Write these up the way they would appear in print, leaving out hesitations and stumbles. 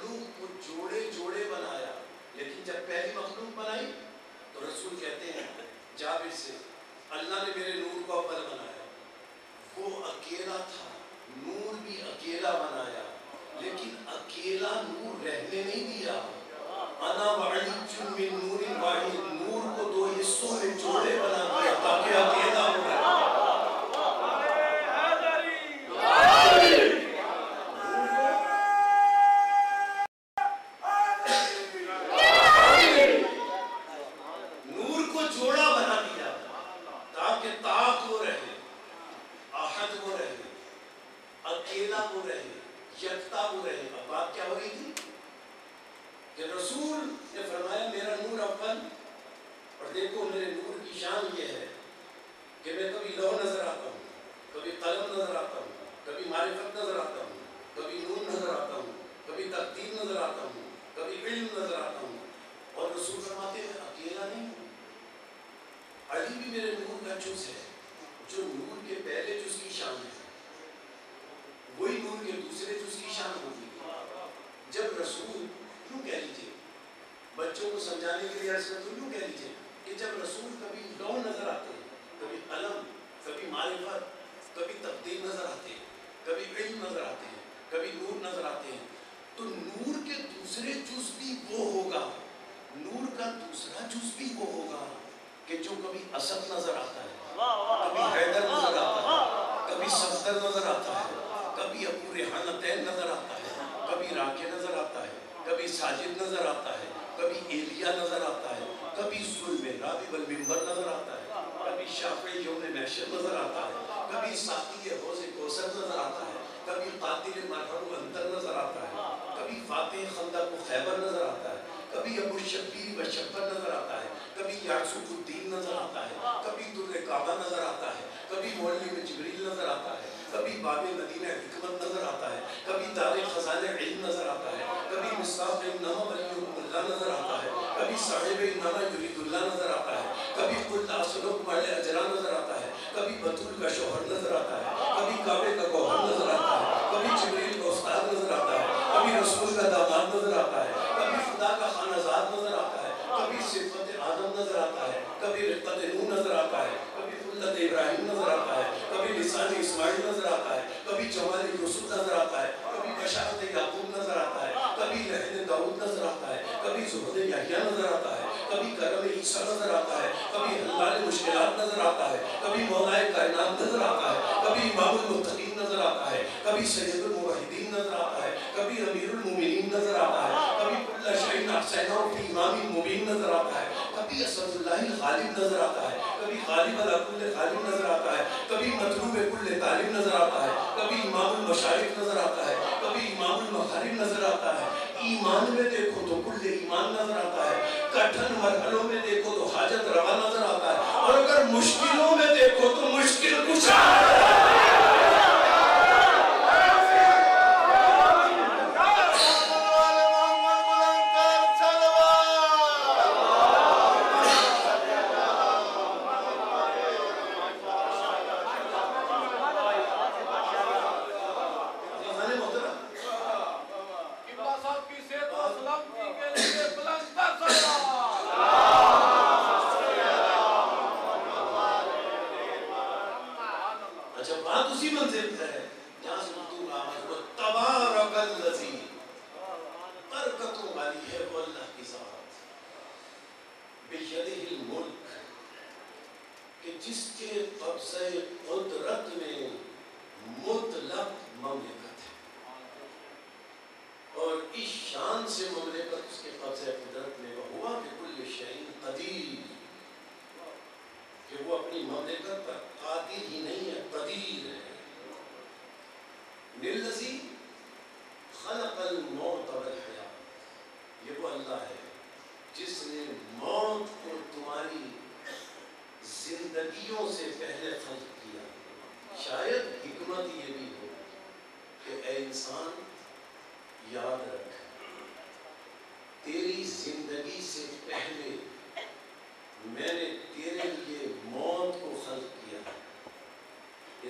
مخلوق کو جوڑے جوڑے بنایا، لیکن جب پہلی مخلوق بنائی تو رسول کہتے ہیں جابر سے، اللہ نے میرے نور کو اول بنایا، وہ اکیلا تھا، نور بھی اکیلا بنایا، لیکن اکیلا نور رہنے نہیں دیا۔ انا وعلی من نور واحد، نور کو دو حصوں میں جوڑے بنا دیا تاکہ اکیلا ہو رہا۔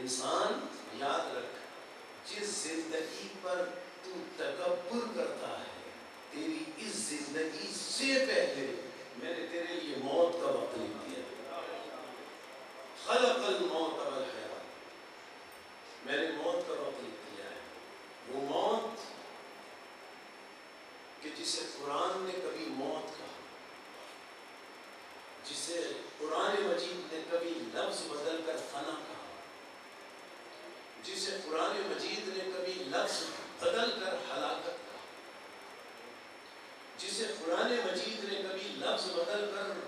انسان یاد رکھ، جس زندگی پر تو تکبر کرتا ہے کہ جسے قرآن نے کبھی موت کہا، جسے قرآن مجید نے کبھی لفظ بدل کر فنا کہا، جسے قرآن مجید نے کبھی لفظ بدل کر ہلاکت کہا، جسے قرآن مجید نے کبھی لفظ بدل کر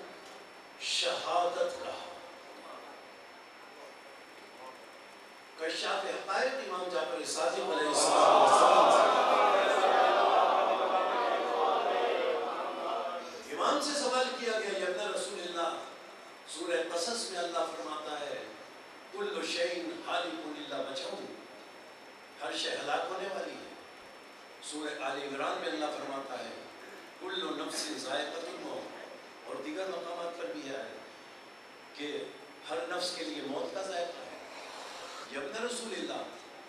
شہادت کہا. کشاف حقائق امام جعفر صادق علیہ السلام امام سے سوال کیا گیا، یا ابن رسول اللہ، سورہ قصص میں اللہ فرماتا ہے کل شیء ہالک الا وجہہ، ہر شے ہلاک ہونے والی ہے. سورہ آل عمران میں اللہ فرماتا ہے کل نفس ذائقۃ الموت، اور دیگر مقامات پر بھی ہے کہ ہر نفس کے لیے موت کا ذائقہ ہے. یا ابن رسول اللہ،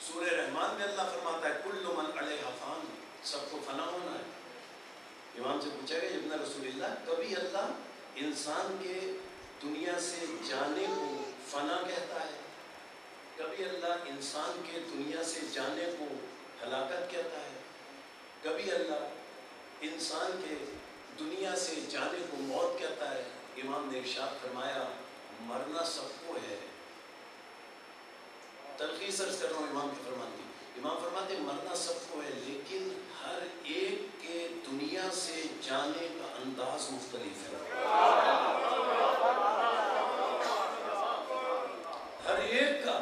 سورہ رحمان میں اللہ فرماتا ہے کل من علیہا فان، سب کو فنا ہونا ہے. امام سے پوچھا گیا ابن رسول اللہ، کبھی اللہ انسان کے دنیا سے جانے کو فنا کہتا ہے، کبھی اللہ انسان کے دنیا سے جانے کو ہلاکت کہتا ہے، کبھی اللہ انسان کے دنیا سے جانے کو موت کہتا ہے. امام نے ارشاد فرمایا مرنا سب کو ہے. تلخیص عرض کر رہا ہوں امام کے فرمان کی. امام فرماتے مرنا سب کو ہے، لیکن ہر ایک کے دنیا سے جانے کا انداز مختلف ہے. ہر ایک کا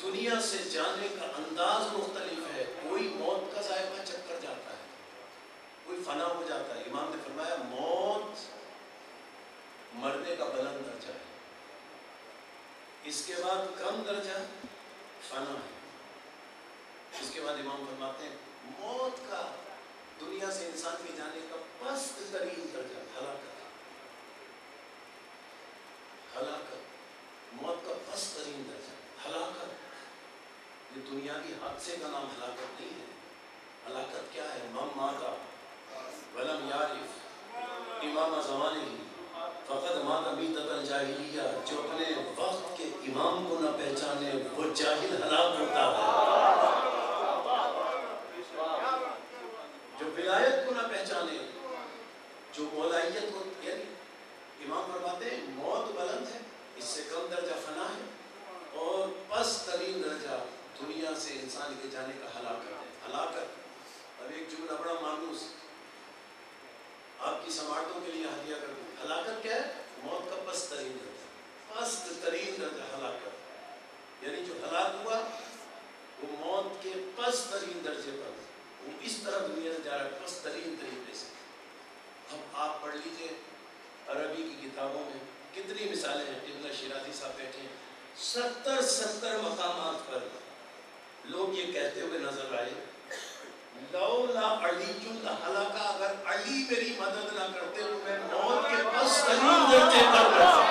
دنیا سے جانے کا انداز مختلف ہے. کوئی موت کا ذائقہ چکھ کر جاتا ہے، کوئی فنا ہو جاتا ہے. امام نے فرمایا موت مرنے کا بلند درجہ ہے، اس کے بعد کم درجہ فنا ہے. اس کے بعد امام فرماتے ہیں موت کا دنیا سے انسان کے جانے کا پست ترین درجہ ہلاکت. ہلاکت موت کا پست ترین درجہ ہلاکت. یہ دنیاوی حادثے کا نام ہلاکت نہیں ہے. ہلاکت کیا ہے؟ من مات ولم یعرف امام زمانہ فقد مات میتۃ الجاہلیہ، جو اپنے وقت کے امام کو نہ پہچانے وہ جاہل ہلاک ہوتا ہے. جو ولایت کو نہ پہچانے، جو مولائیت کو، یعنی امام فرماتے ہیں موت بلند ہے، اس سے کم درجہ فنا ہے، اور پست ترین درجہ دنیا سے انسان کے جانے کا ہلاکت ہے. ہلاکت. اب ایک جملہ بڑا مانوس آپ کی سماعتوں کے لیے ہدیہ کر دوں. ہلاکت کیا ہے؟ موت کا پست ترین درجہ. پست ترین درجہ ہلاکت، یعنی جو ہلاک ہوا وہ موت کے پست ترین درجے پر، وہ اس طرح دنیا سے جا رہا ہے پست ترین طریقے سے. اب آپ پڑھ لیجئے عربی کی کتابوں میں کتنی مثالیں ہیں. ابن شیرازی صاحب بیٹھے ہیں، 70 مقامات پر لوگ یہ کہتے ہوئے نظر آئے لولا علی لہلکا، اگر علی میری مدد نہ کرتے تو میں موت کے پس ترین درجے پر رہتا.